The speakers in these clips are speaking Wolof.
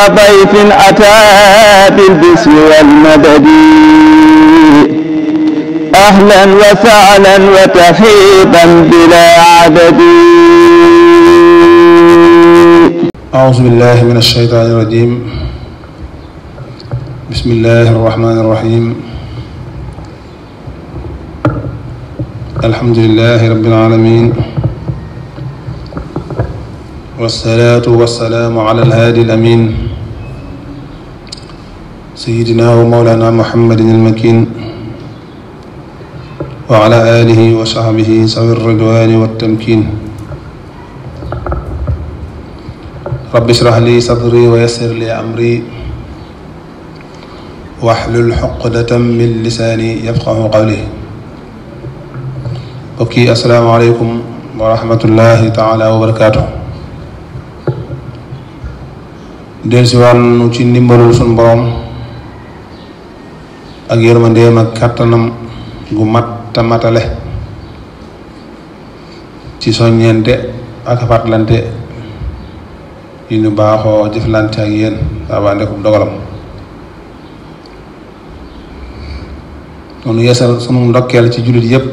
ضيف أتى بالبشر والمدد أهلا وسهلا وترحيبا بلا عدد. أعوذ بالله من الشيطان الرجيم. بسم الله الرحمن الرحيم. الحمد لله رب العالمين، والصلاة والسلام على الهادي الأمين سيدنا ومولانا محمد المكين وعلى آله وصحبه ذوي الرضوان والتمكين. رب اشرح لي صدري ويسر لي أمري واحلل عقدة من لساني يفقه قولي. okki asalaamaaleykum wa rahmatullahi taala wa barakaatu. dellusi waanu ci ndimbalul sunu borom ak yërmandeem ak kàttanam gu mat ta matale ci soññeente ak fàttalante yi ñu baaxoo jëflante ak yéen saaba ndekum dogalam. noonu yeesal sunu ndokkeel ci jullit yépp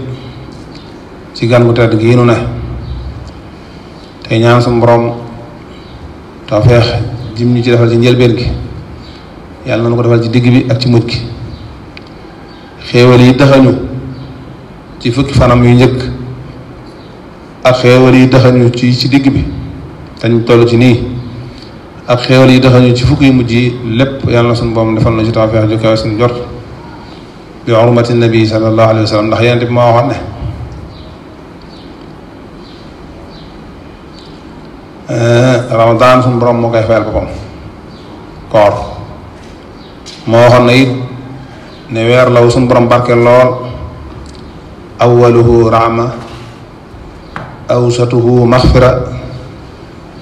ci gan gu tedd gi nu ne tey ñaan suñu borom tawfeex jim ñu ci defal ci njëlbeen gi yàlla na nu ko defal ci digg bi ak ci mujj gi. xéewal yi daxañu ci fukki fanam yu njëkk ak xéewal yi daxañu ci digg bi dañ toll ci nii ak xéewal yi daxañu ci fukki yu mujj yi lépp yàlla na suñu borom defal na ci tawfeex ju kawe suñu jot bi hurmati nabi sallallahu alayhi wa sallam ndax yonent bi moo waxoon ne Ramadan suñu borom moo koy fayal boppam. koor moo waxoon na it ne weer law suñu borom barke lool awwaluhu rahma awsatuhu maxfira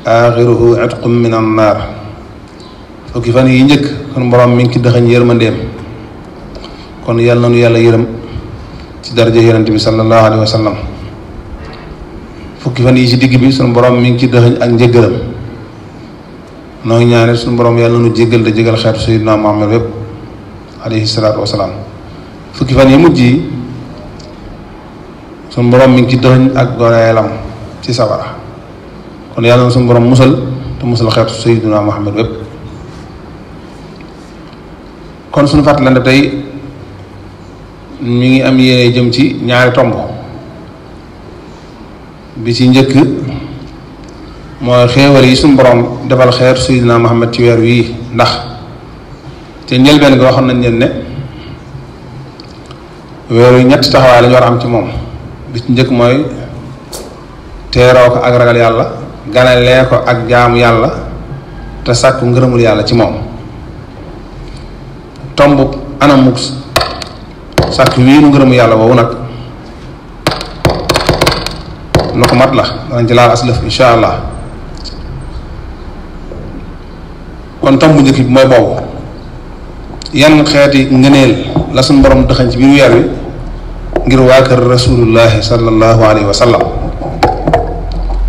axiruhu itqum min an naar. fukki fan yi njëkk suñu borom mi ngi ci dëxañ yërmandeem kon yàlla na nu yàlla yërëm ci daraja yonent bi sallallahu alayhi wa sallam. fukki fan yi ci digg bi sunu borom mi ngi ci dëxëñ ak njëggalam noo ngi ñaanal sunu borom yàlla nu jéggal te jéggal xeetu sayyidina Muhammad yépp alayhi salaatu wasalaam. fukki fan yi mujj yi sunu borom mi ngi ci dëxëñ ak goreelam ci sawara kon yàlla na sunu borom musal te musal xeetu sayyidina Muhammad yépp. kon sunu fàttalante tey mi ngi am yéene jëm ci ñaari tomb. bi ci njëkk mooy xéewal yi suñu borom defal xeetu Seydina Muhammad ci weer wii ndax te njëlbeen nga waxoon nañ leen ne weer wi ñetti taxawaay la ñu war a am ci moom. bi ci njëkk mooy teeroo ko ak ragal yàlla ganalee ko ak jaamu yàlla te sàkku ngërëmul yàlla ci moom. tomb anamuk sàkku wii nu ngërëmu yàlla boobu nag lu ko mat la danañ ci laal aslëf insha allah. kon tomb bu njëkk bi mooy boobu yan xeeti ngëneel la suñ borom dëxañ ci biir weer wi ngir waa kër rasulullahi sallallahu alayhi wa sallam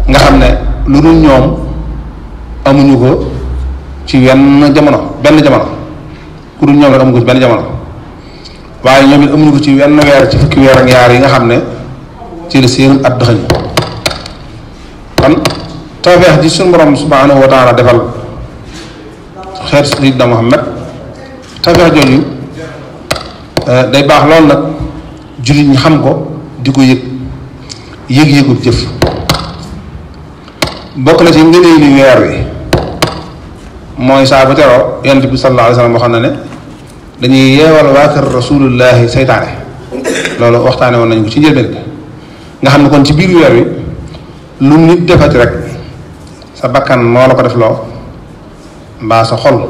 nga xam ne lu dul ñoom amuñu ko ci benn jamono ku dul ñoom rek amuñu ko ci benn jamono waaye ñoom it amuñu ko ci wenn weer ci fukki weer ak ñaar yi nga xam ne ci la seen at dëxañ. kon tawfeex ji suñu borom subhanahu wa taala defal xeetu Sayyidina Muhammad tawfeex jooju day baax lool nag jullit ñi xam ko di ko yëg-yëgub jëf. bokk na ci ngëneeli weer wi mooy saa bu teroo yonent bi sallallahu alayhi wa sallam waxoon na ne dañuy yeewal waa kër rasulullahi seytaane loolu waxtaane woon nañu ko ci njëlbeen bi nga xam ne kon ci biir weer wi lu nit defati rek sa bakkan moo la ko def loo mbaa sa xol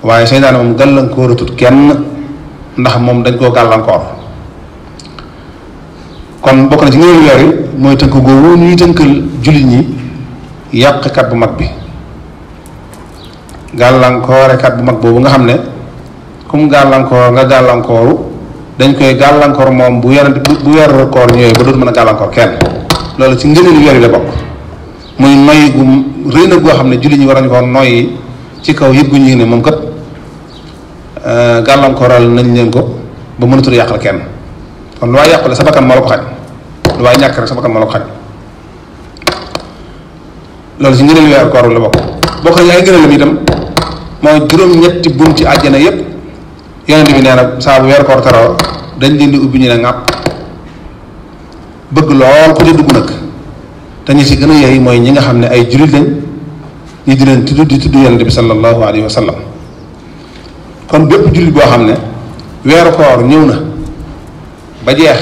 waaye seytaane moom gàllankooratut kenn ndax moom dañ koo gàllankoor. kon bokk na ci ngëneelu weer wi mooy tënk googu ñuy tënkal jullit ñi yàqkat bu mag bi gàllankoorekat bu mag boobu nga xam ne comme gàllankoor nga gàllankooru dañ koy gàllankoor moom bu weeru koor ñëwee ba dootu mën a gàllankoor kenn. loolu ci ngëneelu weer wi la bokk muy noy gu rëy na goo xam ne julli ñi war nañu ko noyyi ci kaw yëg gu ñu ne moom kat gàllankooral nañ leen ko ba mënatul yàqal kenn kon lu waay yàqule sa bakkan moo la ko xañ lu waay ñàkk rek sa bakkan moo la ko xañ loolu ci ngëneelu weeru koor la bokk na ay ngëneelam itam mooy juróom-ñetti bunti àjjana yépp yonent bi nee na saa bu weeru koor teroo dañ leen di ubbi ñu ne ŋàpp bëgg lool ku ci dugg nag te ñi ci gën a yeey mooy ñi nga xam ne ay jullit lañ ñi di leen tudd di tudd yonent bi sallallahu alayhi wa sallam kon bépp jullit boo xam ne weeru koor ñëw na ba jeex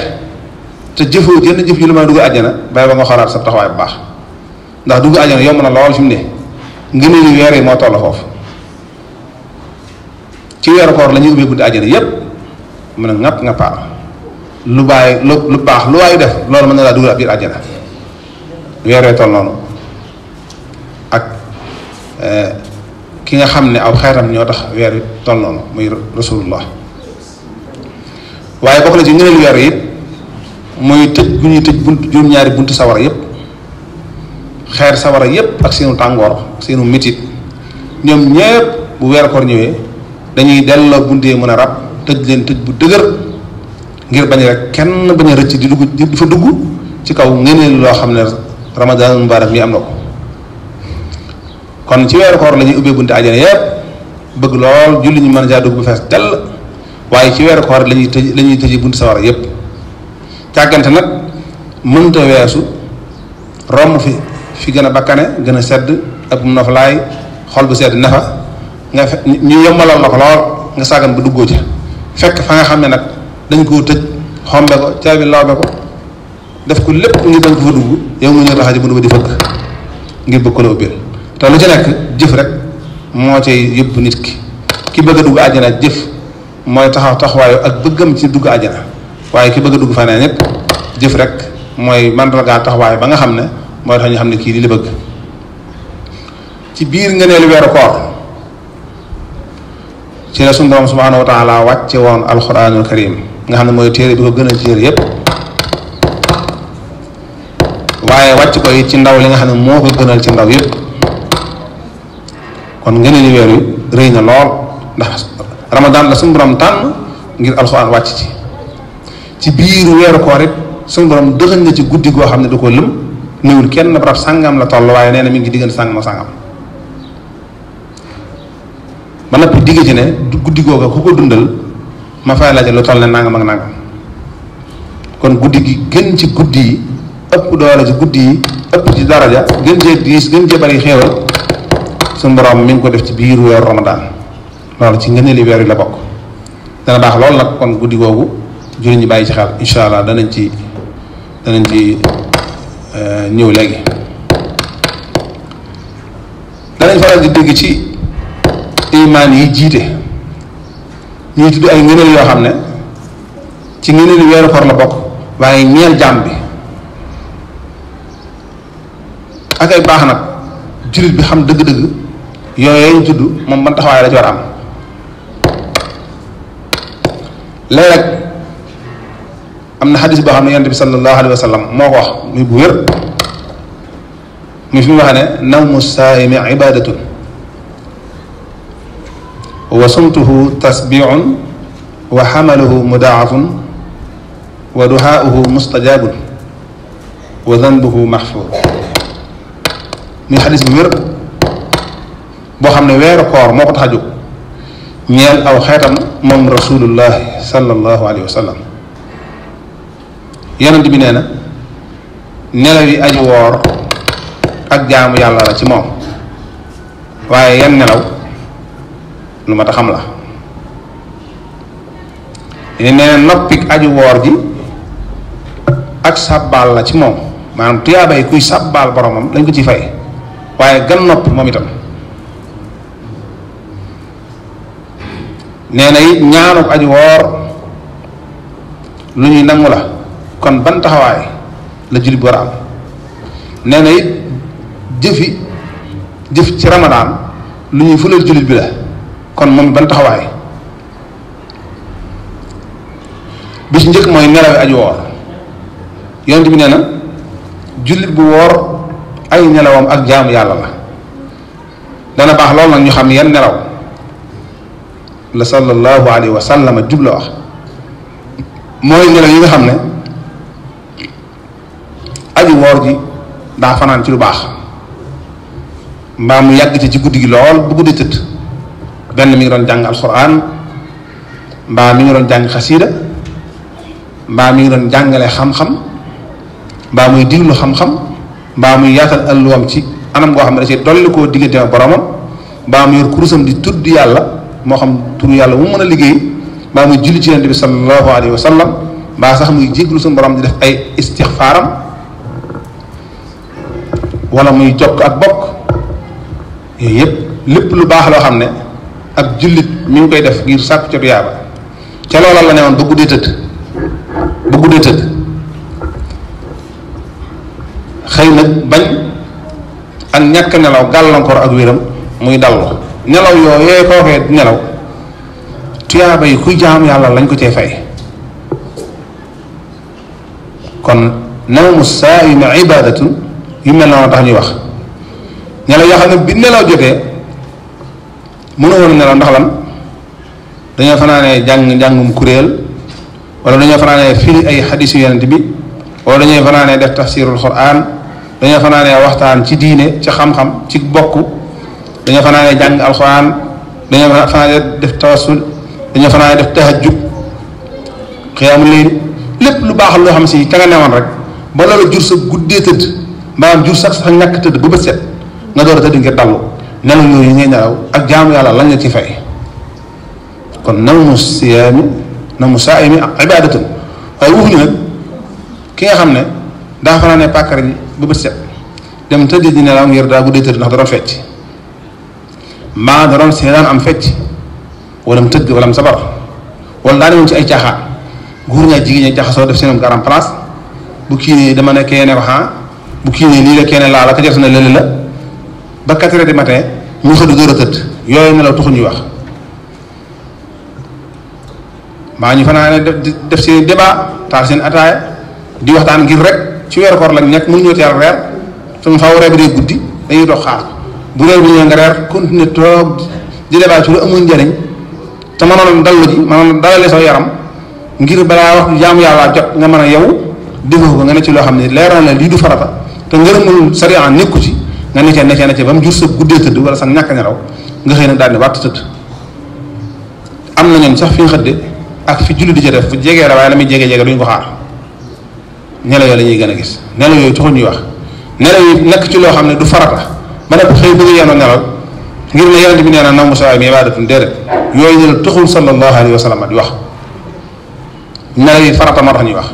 te jëfoo jenn jëf ju la may dugg àjjana bay ba nga xoolaat sa taxawaay bu baax ndax dugg àjjana yomb na lool fi mu ne ngëneelu weer yi moo toll foofu ci weeru koor la ñuy ubbee bunti àjjana yépp mën a ŋàpp ŋàppaa lu bàyyi lu baax lu waayu def loolu mën na laa dugal ab biir àjjana weeree toll noonu ak ki nga xam ne aw xeetam ñoo tax weer wi toll noonu muy rasulullah waaye bokk na ci ngëneelu weer yi muy tëj gu ñuy tëj bunt juróom-ñaari buntu sawara yépp xeer sawara yépp ak seenu tàngoor seenu métit ñoom ñépp bu weeru koor ñëwee dañuy delloo buntee mën a rab tëj leen tëj bu dëgër ngir bañ rek kenn bañ a rëcc di dugg di fa dugg ci kaw ngëneel loo xam ne ramadan mubarak mi am na ko kon ci weeru koor la ñuy ubbee bunte àjjana yépp bëgg lool julli ñu mën a jaa dugg bu fees dell waaye ci weeru koor la ñuy tëji bunte sawara yépp càggante nag mënta weesu romb fi gën a bakkane gën a sedd ab noflaay xol bu sedd nefa nga ñu yombalal la ko lool nga sàggan ba duggoo ci fekk fa nga xam ne nag dañ koo tëj xombe ko caabi lawbe ko def ko lépp ngir bañ ko fa dugg yow nga ñëw taxaw ci bunt ba di fëgg ngir bëgg ko la ubbil te lu ci nekk jëf rek moo cay yóbbu nit ki bëgg a dugg àjjana jëf mooy taxawaayu ak bëggam ci dugg àjjana waaye ki bëgg a dugg faneen nit jëf rek mooy mandargaal taxawaay ba nga xam ne mooy tax ñu xam ne kii li la bëgg ci biir ngëneelu weeru koor ci la suñu borom subhanahu wa taala wàcce woon alquranul karim nga xam ne mooy téere bi ko gën a téere yépp waaye wàcc ko it ci ndaw li nga xam ne moo ko gënal ci ndaw yépp kon ngëneelu weer wi rëy na lool ndax ramadan la suñu borom tànn ngir alquran wàcc ci biir weeru koor it suñu borom dëxëñ na ci guddi goo xam ne da ko lëm néewul kenn barab sàngam la toll waaye nee na mi ngi diggante sàngam sàngam ba noppi digg ci ne guddi googa ku ko dundal ma fay la ca lu toll ne nangam ak nangam kon guddi gi gën ci guddi yi ëpp doole ci guddi yi ëpp ci daraja gën cee diis gën cee bari xéewal suñu borom mi ngi ko def ci biir weeru ramadaan loolu ci ngëneeli weer yi la bokk dana baax loolu nag kon guddi googu jullit ñi bàyyi ci xel incha allah danañ ci ñëw léegi danañ faral di dégg ci imaan yi jiite ñuy tudd ay ngëneel yoo xam ne ci ngëneeli weeru koor la bokk waaye ñeel jàmm bi ak ay baax nag jullit bi xam dëgg-dëgg yooyu ñu tudd moom ban taxawaay la ci war a am léeg-léeg am na xadis boo xam ne yonent bi sallallahu alayhi wa sallam moo ko wax muy bu wér muy fi mu waxee ne nawmu saa'imi ibadatun wa sumtuhu tasbiun wa xamaluhu mudaafun wa duhaauhu mustajabun wa danbuhu maxfuur muy xadis bu wér boo xam ne weeru koor moo ko tax a jóg ñeel aw xeetam moom rasulullahi sallallahu alayhi wa sallam yonent bi nee na nelaw yi aji woor ak jaamu yàlla la ci moom waaye yan nelaw lu ma ta xam la nee na noppik aji woor ji ak sàbbaal la ci moom maanaam tuyaabay kuy sàbbaal boromam dañ ko ci fay waaye gan nopp moom itam nee na it ñaanuk aji woor lu ñuy nangu la kon ban taxawaay la jullit bi war a am nee na it jëf ci ramadaan lu ñuy fulal jullit bi la kon moom ban taxawaay bi ci njëkk mooy nelawi aji woor yonent bi nee na jullit bu woor ay nelawam ak jaamu yàlla la dana baax loolu nag ñu xam yan nelaw la sallallahu alayhi wa sallam jubla wax mooy nelaw yi nga xam ne aji woor ji daa fanaan ci lu baax mbaa mu yàgg ci guddi gi lool bu guddi tëdd benn mi ngi doon jàng alxuraan mbaa mi ngi doon jàng xasiida mbaa mi ngi doon jàngale xam-xam mbaa muy diglu xam-xam mbaa muy yaatal alluwam ci anam goo xam ne da cee dolli koo diggante ak boromam mbaa mu yor kurusam di tudd yàlla moo xam turu yàlla mu mën a liggéey mbaa muy julli ci yonent bi sallallahu alayhi wa sallam mbaa sax muy jéglu suñu borom di def ay istixfaaram wala muy jokk ak bokk yooyu yëpp lépp lu baax loo xam ne ak jullit mi ngi koy def ngir sàkku ca tuyaaba ca loola la ne woon ba guddee tëdd xëy nag bañ ak ñàkk nelaw gàllankoor ak wéram muy dallu nelaw yooyee kookee nelaw tuyaaba yi kuy jaam yàlla lañ ko cee fay kon nawmu saa'imi ibadatun yu mel noonu tax ñuy wax nelaw yoo xam ne bi nelaw jotee mënu woon nelaw ndax lan dañoo fanaanee njàngum kuréel wala dañoo fanaanee firi ay xadiisu yonent bi wala dañoo fanaanee def tafsirul quran dañoo fanaanee waxtaan ci diine ci xam-xam ci bokk dañoo fanaanee jàng alquran dañoo fanaanee def tawassul dañoo fanaanee def tahajjud xiyaamul layl lépp lu baax loo xam si ka nga newoon rek ba loolu jur sa guddee tëdd maanaam jur sax ñàkk tëdd bu bët set nga door a tëdd ngir dallu nelaw yooyu ngay nelaw ak jaamu yàlla lañ la ci fay kon nawmu saa'imi ibadatun waaye waxuñu nag ki nga xam ne daa fanaanee pàkkar ji bu bët set dem tëdd di nelaw ngir daa guddee tëdd ndax da doon fecc mbaa da doon seetaan am fecc wala mu tëgg wala mu sabar wala daa demoon ci ay caaxaan góor ñaa jigéen ñi jaxasoo def seen garam place bu kii nee dama ne kee ne ko bu kii nee lii la kee ne laa la ka jar na lële la ba 4 heures du matin ñu xëdd door a tëdd yooyu nelaw taxul ñuy wax maa ñu fanaane def seen débat taal seen ataaya di waxtaan ngir rek ci weeru koor lañ nekk mënuñoo teel reer suñu faaw reer bi dee guddi dañuy dox xaar bu reer bi ñëwee nga reer continuer toog di débat ci lu amul njëriñ te mënoon dallu ji mënoon dalale sa yaram ngir balaa wax jaamu yàlla jot nga mën a yow defoo ko nga ne ci loo xam ne leeral na lii du farata te ngërëmul sariya nekku ci nga nekkee ba mu jur sa guddee tëdd wala sax ñàkk nelaw nga xëy na daal di wàtt tëdd am na ñoom sax fi nga xëdde ak fi julli di ca def fu jegee la waaye la muy jege duñ ko xaar nelaw yooyu la ñuy gën a gis nelaw yooyu taxul ñuy wax nelaw yi nekk ci loo xam ne du farata ba nag xëy bëgg yeenoo nelaw ngir ne yonent bi nee na nawmu saa'imi ibadatun déedéet yooyu ne la taxul sallallahu alayhi wa sallam di wax nelaw yi farata moo tax ñuy wax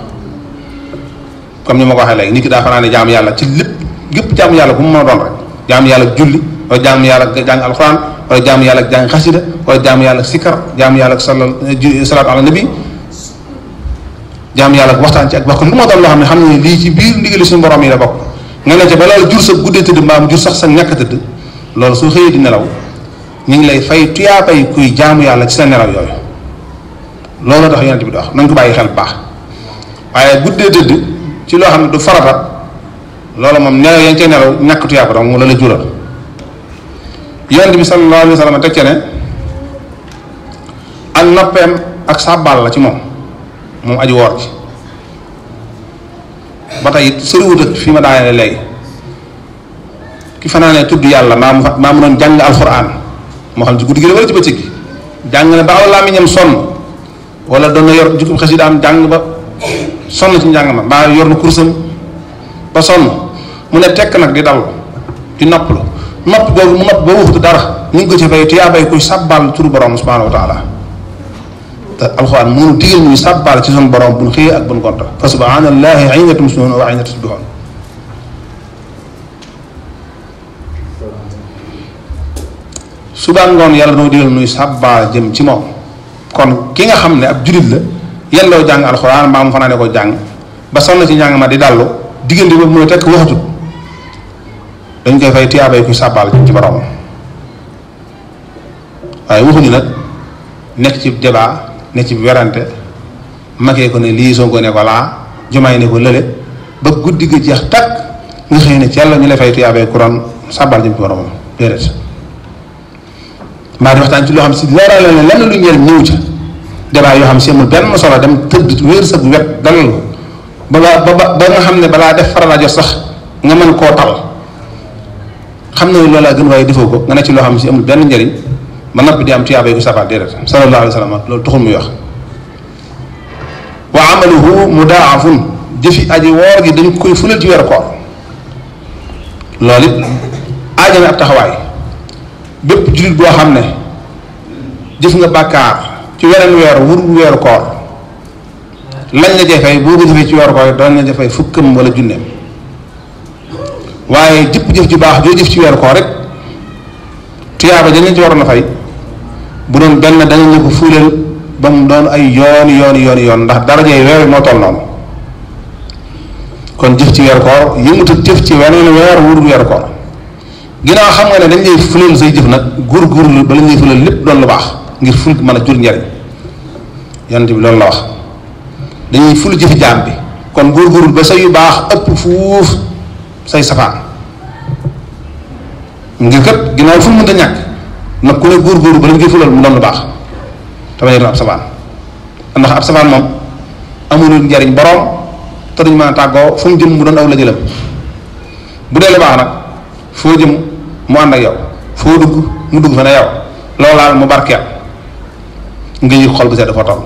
comme ni ma ko waxee léegi nit ki daa fanaane jaamu yàlla ci lépp gépp jaamu yàlla bu mu mën a doon rek jaamu yàlla julli wala jaamu yàlla jàng alxuraan wala jaamu yàlla jàng xasida wala jaamu yàlla sikkar jaamu yàlla salaatu ala nabi jaamu yàlla waxtaan ci ak bokk lu ma doon loo xam ne xam ne lii ci biir ndigali suñu borom yi la bokk nga ne ca ba loolu jur sa guddee tëdd mbaam jur sax sa ñàkk tëdd loolu soo xëyee di nelaw ñu ngi lay fay tuyaabay kuy jaamu yàlla ci sa nelaw yooyu loolu tax yonent bi di wax nañ ko bàyyi xel bu baax waaye guddee tëdd ci loo xam ne du farata loolu moom nelaw yaa ngi cay nelaw ñàkk tuyaaba dong la la jural yonent bi sallallahu alayhi wa sallam teg ca ne ak noppeem ak sàbbaal la ci moom aji woor ji ba tey it soriwut ak fi ma daanee léegi ki fanaanee tudd yàlla maa mu doon jàng alxuraan moo xam ci guddi gi la wala ci bëccëg gi jàng na ba aw làmmiñam sonn wala doon na yor jukkum xasidaam jàng ba sonn ci njàng ma mbaa yor na kursam ba sonn mu ne tekk nag di dal di noppalu nopp boobu mu nopp ba waxtu dara ñu ngi ko ci fay tuyaabay kuy sàbbaal turu borom subhanahu wa taala te alxuraan mënu digal ñuy sàbbaal ci sunu borom buñ xëyee ak buñ gonta fa subhanallahi hiina tumsinuuna wa hiina tusbihuun suba ngoon yàlla noo digal nuy sàbbaal jëm ci moom kon ki nga xam ne ab julit la yan loo jàng alxuraan mbaa mu fanaane ko jàng ba sonn ci njàng ma di dallu diggante boobu mu ne tekk waxatut dañ koy fay tuyaabay kuy sàbbaal jëm ci borom waaye waxuñu nag nekk ci débat nekk ci werante makee ko ne lii Sonko ne ko laa Jomaay ne ko lële ba guddi ga jeex takk nga xëy ne ci yàlla ñu lay fay tuyaabay ku doon sàbbaal jëm ci boromam déedéet mbaa di waxtaan ci loo xam si leeral la ne lenn lu njëriñ ñëw ca débat yoo xam si amul benn solo dem tëdd wéer sa wet dalal ba nga xam ne balaa def farala jot sax nga mën koo tal xam ne loolu laa gën waaye defoo ko nga ne ci loo xam si amul benn njëriñ ba noppi di am tuyaaba yu ko safaat déedéet sallallahu alayhi wa sallam loolu taxul muy wax. wa amaluhu mudaafun jëfi aji woor gi dañ koy fulal ci weeru koor loolu it aajame ab taxawaay bépp jullit boo xam ne jëf nga bàkkaar ci weneen weer wuru weeru koor lañ la jafee boo ko jëfee ci weeru koor doon la jafee fukkam wala junneem waaye jëpp jëf ju baax joo jëf ci weeru koor rek tuyaaba dañ ci waroon a fay bu doon benn danañ la ko fuulal ba mu doon ay yoon ndax darajee weer moo toll noonu kon jëf ci weeru koor yëngutul jëf ci weneen weer wuru weeru koor ginnaaw xam nga ne dañ lay fulal say jëf nag góorgóorlu ba lañ lay fulal lépp doon lu baax ngir ful mën a jur njariñ yonent bi loolu la wax dañuy ful jëfi jaam bi kon góorgóorlu ba say yu baax ëpp fuuf say safaan ngir kat ginnaaw fu mu mënta ñàkk nag ku ne góorgóorlu ba lañ koy fulal mu doon lu baax te bañ a doon ab safaan ndax ab safaan moom amul njariñ boroom te duñ mën a tàggoo fu mu jëm mu doon aw la jëlam bu dee lu baax nag foo jëm mu ànd ak yow foo dugg mu dugg fa ne yow loolaal mu barkeel nga yëg xol bu sedd dafa toll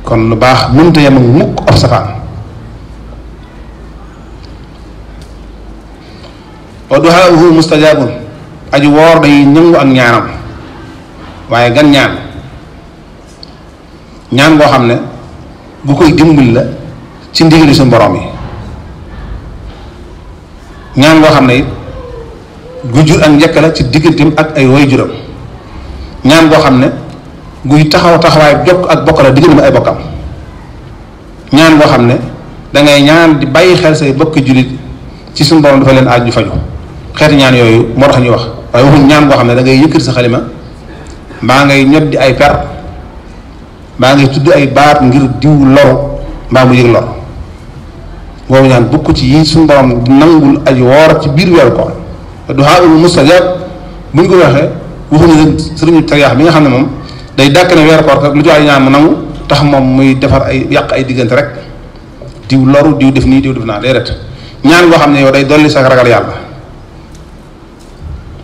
kon lu baax mënta yem ak mukk ab safaan wa duhaahu mustajaabun aji woor day ñëngu ak ñaanam waaye gan ñaan boo xam ne bu koy dimbali la ci ndigali suñu borom yi ñaan boo xam ne it gu jur ak njëkk la ci digganteem ak ay way juram ñaan boo xam ne guy taxawaay jokk ak bokk la digganteem ay bokkam ñaan boo xam ne dangay ñaan di bàyyi xel say bokk jullit ci suñu borom dafa leen aaj ju faju xeeti ñaan yooyu moo tax ñuy wax waaye waxuñ ñaan boo xam ne da ngay yëkkati sa xalima mbaa ngay ñot di ay per mbaa ngay tudd ay baat ngir diw loru mbaa mu yëg lor boobu ñaan bokk ci yi suñu borom di nangul aji woor ci biir weeru koor duhaa'ul mustajab buñ ko waxee waxuñu leen sëriñu tariyaax bi nga xam ne moom day dàkk ne weeru koor kat lu ci ay ñaan mu nangu tax moom muy defar ay yàq ay diggante rek diw loru diw def nii diw def naa déedéet ñaan boo xam ne yow day dolli sa ragal yàlla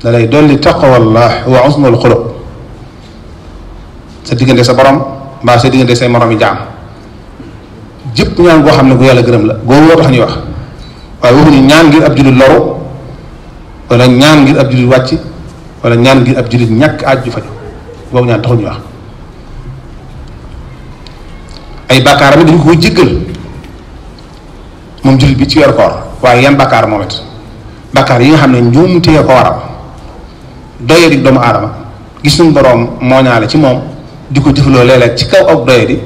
da lay dolli taqwallah wa husnul xuluq sa diggante sa borom mbaa sa diggante say morom yi jaam jëpp ñaan goo xam ne gu yàlla gërëm la googu woo tax ñuy wax waaye waxuñu ñaan ngir ab jullit loru wala ñaan ngir ab jullit wàcc wala ñaan ngir ab jullit ñàkk aaj ju faju boobu ñaan taxul ñuy wax ay bàkkaaram dañu ko jéggal moom jullit bi ci weeru koor waaye yan bàkkaar moom it bàkkaar yi nga xam ne njuumte ko waral doye di doomu aadama gis suñu boroom mooñaale ci moom di ko jëfaloo léeg-léeg ci kaw ak doye di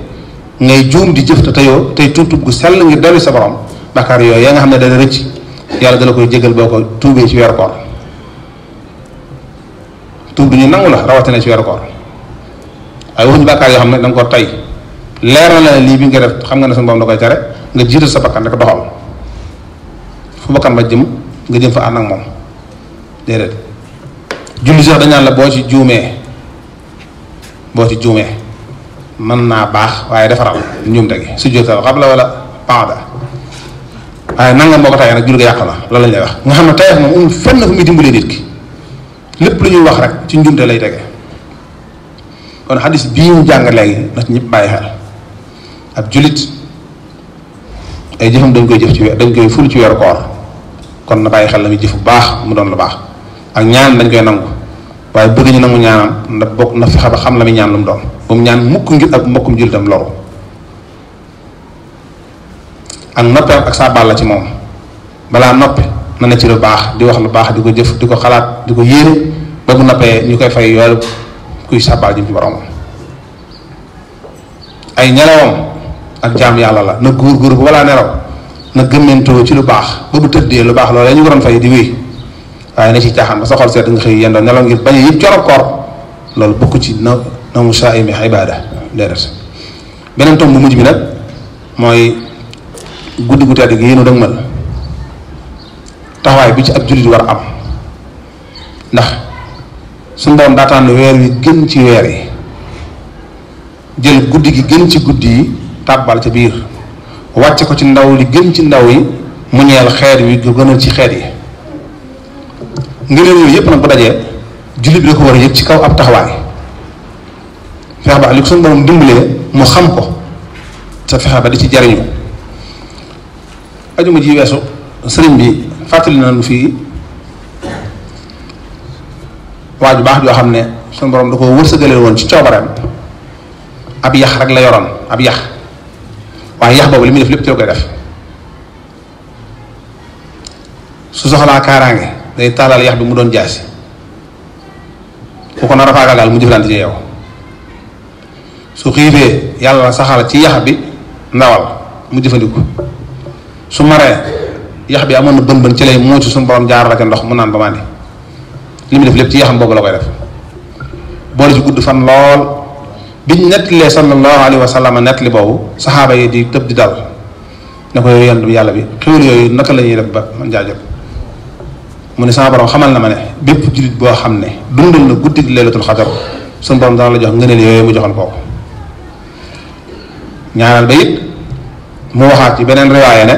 ngay juum di jëf te teyoo tey tuub gu sell ngir dellu sa borom bàkkaar yooyu yaa nga xam ne dana rëcc yàlla dala koy jégal boo ko tuubee ci weeru koor tuub du ñu nangu la rawatina ci weeru koor waaye waxuñu bàkkaar yoo xam ne da nga ko tey leer na la lii bi nga def xam nga ne suñu borom da koy tere nga jiital sa bakkan rek doxal fu bakkan ba jëm nga jëm fa ànd ak moom déedéet julli sax dañ naan la boo ci juumee mën naa baax waaye defaral njuumte gi su jóotal xam la wala paada waaye nangam boo ko tayee nag julli ga yàq la loolu lañ lay wax nga xam ne tayef moom amul fenn fu muy dimbalee nit ki lépp lu ñuy wax rek ci njuumte lay tege kon xadis bii ñu jàng léegi na ci ñëpp bàyyi xel ab jullit ay jëfam dañ koy ful ci weeru koor kon na bàyyi xel la muy jëf bu baax mu doon lu baax ak ñaan dañ koy nangu waaye bëgg ñu nangu ñaanam na bokk na fexe ba xam la muy ñaan lu mu doon ba mu ñaan mukk ngir ak mbokkum jullitam loru ak noppeem ak saa baal la ci moom balaa noppi na ne ci lu baax di wax lu baax di ko jëf di ko xalaat di ko yéene ba bu noppee ñu koy fay yoolu kuy sàbbaal jëm ci boromam ay nelawam ak jaam yàlla la na góor-góor bu walaa nelaw na gëmmentoo ci lu baax ba bu tëddee lu baax loolu ñu ko doon fay di wéy waaye na ci caaxaan ba sa xol seet nga xëy yendoo nelaw ngir bañ a yëpp coono koor loolu bokk ci na mu saa'imi ibaada déedéet beneen tomb bu mujj bi nag mooy guddi gu tedd gi yéenu dëgmal taxawaay bi ci ab jullit war a am ndax suñu borom daa tànn weer wi gën ci weer yi jël guddi gi gën ci guddi yi tàbbal ca biir wàcce ko ci ndaw li gën ci ndaw yi mu ñeel xeet wi gënal ci xeet yi ngëneel yooyu yépp nag bu dajee jullit bi da ko war a yëg ci kaw ab taxawaay feex ba li ko suñu borom dimbalee mu xam ko sa fexe ba di ci jariñu ajuma ji weesu sëriñ bi fàttali nañu fii waa ju baax joo xam ne suñu borom da ko wërsëgalee woon ci coobareem ab yax rek la yoroon ab yax waaye yax boobu li muy def lépp ci la koy def su soxlaa kaaraange day taalal yax bi mu doon jaasi ku ko nar a faagal daal mu jëflante ci yow su xiifee yàlla saxal ci yax bi ndawal mu jëfandiku su maree yax bi amoon na bën bën ci lay muucu suñu borom jaar la ca ndox mu naan ba màndi li muy def lépp ci yaxam boobu la koy def boole ci gudd fan lool biñ nettalee sallallahu alayhi wa sallam nettali boobu saxaaba yi di tëb di dal ne ko yooyu yonent bi yàlla bi xéwal yooyu naka la ñuy def ba man jaajëf mu ne sama borom xamal na ma ne bépp jullit boo xam ne dundal na guddi laylatul xadar suñu borom dana la jox ngëneel yooyu mu joxoon kooku ñaareel ba it mu waxaat ci beneen riwaaya ne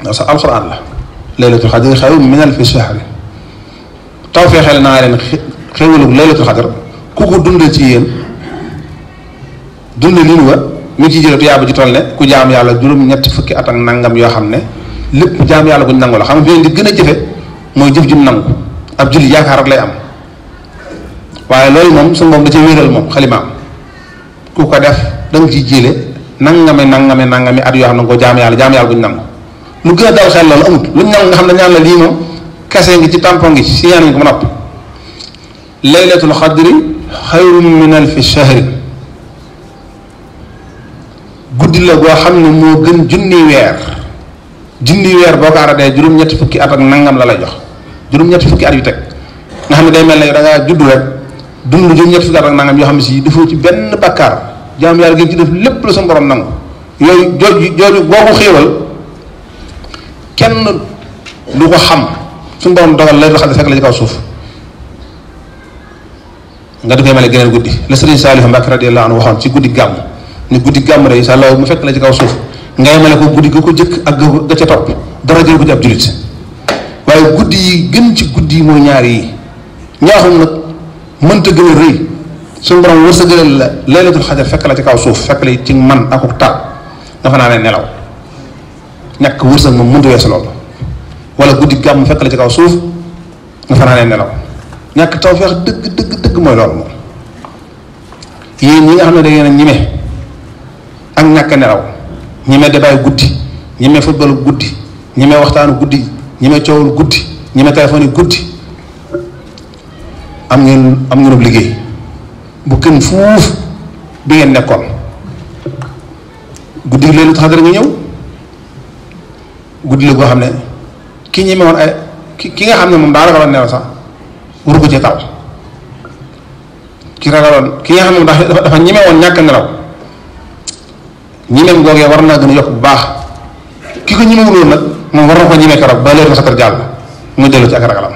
ndax sa alxuraan la laylatul xadar xayrun min alfi shahri taw feexeel naa leen xéwalu laylatul xadar ku ko dundal ci yéen dundal li nu wa mi ngi ciy jëlee tuyaaba ji toll ne ku jaam yàlla juróom-ñetti fukki at ak nangam yoo xam ne lépp jaam yàlla guñ nangu la xam nga fi di gën a jëfe mooy jëf jum nangu ab julli yaakaar rek lay am waaye loolu moom su moom da ci wéeral moom xalimaam ku ko def da nga ciy jële nangami at yoo xam ne ko jaam yàlla guñ nangu lu gën a dal xel loolu amut luñ nangu nga xam ne ñaan la lii moom kase ngi ci tampon ngi ci si ñaan ngi ko ba noppi laylatul xadri xayrun min alfi shahri guddi la goo xam ne moo gën junni weer boo ko aradee juróom-ñetti fukki at ak nangam la lay jox juróom-ñetti fukki at yu teg nga xam ne day mel ne da ngaa juddu rek dund juróom-ñetti fukki at ak nangam yoo xam ne si defoo ci benn bakkaar jaam yàlla gi ci def lépp la suñu borom nangu yooyu jooju boo ko xéewal kenn du ko xam suñu borom dogal lay doxal fekk la ci kaw suuf nga di koy mel geneen guddi la Sëriñ Saalihu Mbàkke radiyallahu anhu waxoon ci guddi gàmm ni guddi gàmm rek sa law mu fekk la ci kaw suuf ngay mel ko guddi ga ko jëkk ak ga ca topp dara jël ko ci ab jullit waaye guddi yi gën ci guddi yi mooy ñaar yi ñaaxum nag mënta gën a rëy suñu borom wërsëgal la laylatul xadar fekk la ci kaw suuf fekk la ci man akuk taal nga fa naa ne nelaw ñàkk wërsëg moom mënta weesu loolu wala guddi gàmm fekk la ci kaw suuf nga fa naa ne nelaw ñàkk taw feex dëgg mooy loolu moom yéen ñi nga xam ne da ngeen a ñime ak ñàkk nelaw ñime débat guddi ñime football guddi ñime waxtaanu guddi ñime coowul guddi ñime téléphone yi guddi am ngeen liggéey bu gën fuuf bi ngeen nekkoon guddi gi laylatul xadar nga ñëw guddi la goo xam ne ki ñime woon ay ki nga xam ne moom daa ragaloon nelaw sax waru ko ci taw ki nga xam ne moom dafa ñime woon ñàkk nelaw ñimeem googee war naa gën a yokk bu baax ki ko ñimewuloon nag moom war na ko ñimee keroog ba laylatul xadar jàll mu dellu ci ak ragalam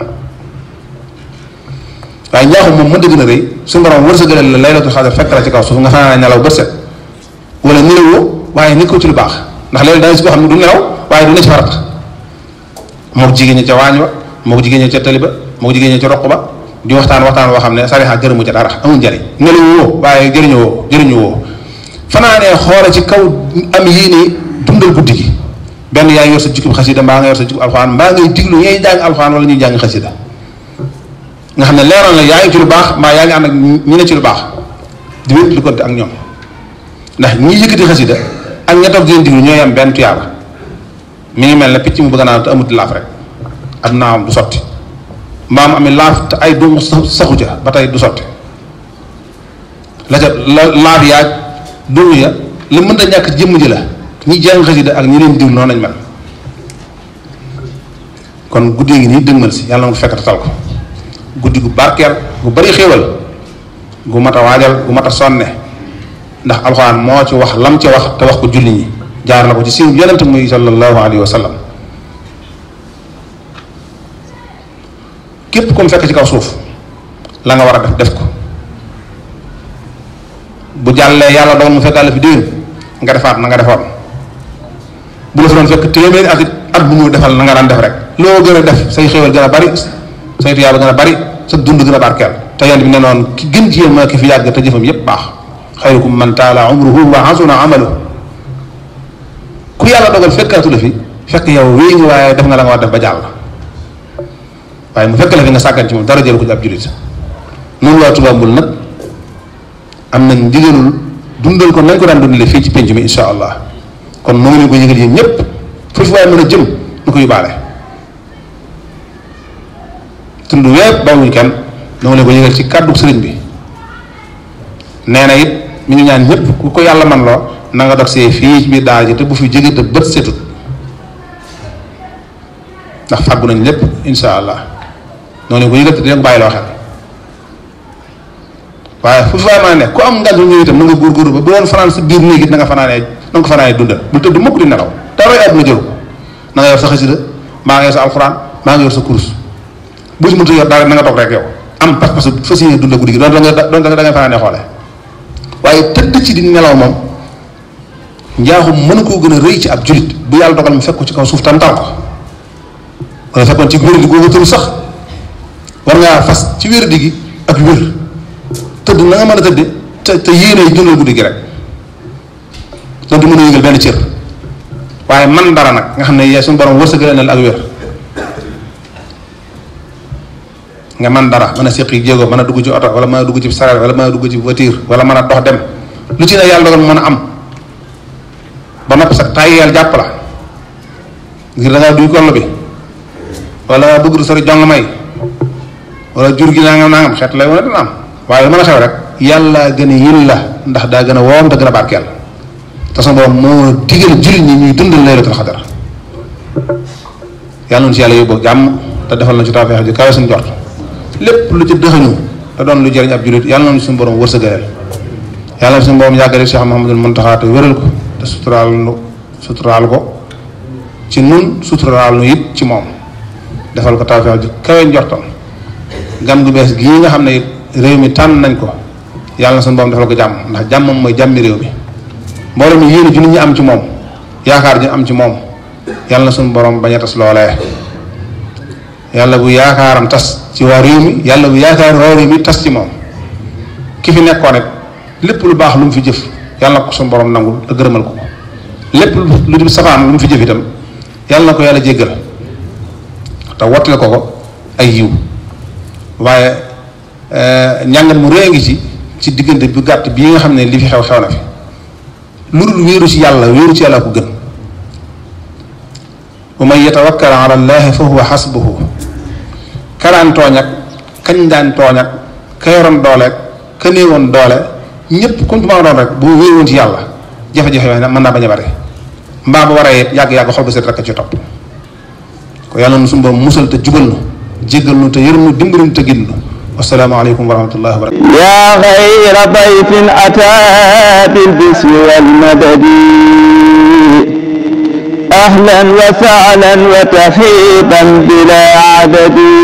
waaye ñaaxum moom mënta gën a rëy suñu borom wërsëgal la laylatul xadar fekk la ci kaw suuf nga fanaan nelaw ba set wala nelawoo waaye nit ko ci lu baax ndax léegi danga si koo xam ne du nelaw waaye du ne ci farata moo ko jigéen ñi ca waañ wa moo ko jigéen ñi ca tali ba moo ko jigéen ñi ca roq ba di waxtaan woo xam ne sariya gërëmu ca dara amul njariñ nelawoo waaye jëriñu woo fanaanee xoole ci kaw am yéene dundal guddi gi benn yaa ngi yor sa jukki xasida mbaa nga yor sa jukki alxuraan mbaa ngay diglu ñuy jàng alxuraan wala ñuy jàng xasida nga xam ne leeral la yaa ngi ci lu baax mbaa yaa ngi ànd ak ñi ne ci lu baax di wét lu konte ak ñoom ndax ñi yëkkati xasida ak ña toog di leen diglu ñooy am benn tuyaaba mi ngi mel ne picc mu bëgg naa te amut laaf rek ak naawam du sotti mbaam ami laaf te ay doomu saxu ca ba tey du sotti la ca laaf yaag doomu ya la mën a ñàkk jëmm ji la ñi jàng xasida ak ñi leen diglu noonu lañ mel kon guddee ngi nii dëgmal si yàlla na ko fekk te tal ko guddi gu barkeel gu bari xéewal gu mat a waajal gu mat a sonne ndax alxuraan moo ci wax lam ci wax te wax ko julli ñi jaar na ko ci siiw yonent muy sallallahu alayhi wa sallam képp ku mu fekk ci kaw suuf la nga war a def ko bu jàllee yàlla doon mu fekkaale fi déwén nga defaat na nga defoon bu la fa doon fekk téeméeri at bu mu defal na nga daan def rek loo gën a def say xéwal gën a bari say tuyaaba gën a bari sa dund gën a barkeel te yonent bi ne noonu ki gën ci yéen mooy ki fi yàgg te jëfam yépp baax xayrukum man taala umruhu wa hasuna amalu ku yàlla dogal fekkaatu la fi fekk yow wéy nga waaye def nga la nga war def ba jàll waaye mu fekk la fi nga sàggan ci moom dara jël ko ci ab jullit noonu laa Touba Mboul nag am nañ ndigalul dundal ko nañ ko daan dundale fii ci penc mi insha allah kon moo ngi leen ko yëgal yéen ñëpp foofu waaye mën a jëm nu ko yóbbaale tund wépp bawuñ kenn noo ngi leen ko yëgal ci kàddu sëriñ bi nee na it mi ngi ñaan ñëpp ku ko yàlla man loo na nga dog see fii ci biir daara ji te bu fi jóge te bët setut ndax fàggu nañ lépp insha allah noo leen ko yëgal te dina ko bàyyi loo xel waaye fu fi waaye maa ne ku am ngàntu ñëw itam na nga góorgóorlu ba bu doon fanaan sa biir néeg it na nga ko fanaanee dundal bul tëdd mukk di nelaw dara àdduna jëru na nga yor sa xasida maa nga yor sa alxuraan maa nga yor sa kurus bu ci mënta yor dara na nga toog rek yow am pas-pas fas yéene dundal guddi gi doon da nga fanaanee xoole waaye tëdd ci di nelaw moom njaaxum mën koo gën a rëy ci ab julit bu yàlla dogal mu fekk ko ci kaw suuf tam tal ko wala fekkoon ci wér di googu tëru sax war ngaa fas ci wér di gi ak wér tëdd na nga mën a tëdde te yéene dundal guddi gi rek loolu du mën a yëgal benn cër waaye man dara nag nga xam ne yee suñu borom wërsëgal na la ak wér nga man dara mën a séqi jéego mën a dugg ci oto wala mën a dugg ci sareet wala mën a dugg ci voiture wala mën a dox dem lu ci ne yàlla dogal mën a am ba noppi sax tàyyeel jàpp la ngir da ngaa duy koll bi wala bëgg du sori jong may wala jur gi nangam xeet lay wane dina am waaye lu mën a xew rek yàlla gën a yil la ndax daa gën a woom te gën a barkeel te sama borom moo digal jullit ñi ñuy dundal laylatul xadar yàlla noonu si yàlla yóbbu jàmm te defal na ci tawfeex ji kawe suñu jort lépp lu ci dëxañu te doon lu jëriñ ab jullit yàlla noonu suñu borom wërsëgaleel yàlla suñu borom yàggale Cheikh Mouhamadul Mountakha te wéral ko te suturaal ko ci nun suturaal nu it ci moom defal ko tawfeex ji kawe njortam gan gu bees gii nga xam ne it réew mi tànn nañ ko yàlla na suñu borom defal ko jàmm ndax jàmmam mooy jàmmi réew mi mbooloo mi yéene ju nit ñi am ci moom yaakaar ji am ci moom yàlla na suñu borom bañ a tas loolee yàlla bu yaakaaram tas ci waa réew mi yàlla bu yaakaar waa réew mi tas ci moom ki fi nekkoon it lépp lu baax lu mu fi jëf yàlla na ko suñu borom nangul te gërëmal ko lépp lu dul safaan lu mu fi jëf itam yàlla na ko yàlla jéggal te wottale ko ay yiw waaye njàngat mu rëy ngi ci diggante bu gàtt bii nga xam ne li fi xew na fi lu dul wéeru ci yàlla ko gën wa man yatawakkal ala llahi fa huwa xasbuhu karaan tooñ ak kañ daan tooñ ak ka yoroon doole ka néewoon doole ñëpp comme ci ma doon rek bu wéeroon ci yàlla jafe-jafe yooyu mën naa bañ a bari mbaa ba waree it yàgg-yàgg xol ba set rek a ci topp ko yàlla na suñu borom musal te jubal nu jéggal nu te yërëm nu dimbali nu te gindi nu wassalaamu aleykum wa rahmatullahi wa barakatuh yaa xayra dayfin ataa bil bisri wal madadi ahlan wa sahlan wa tarhiban bila adadi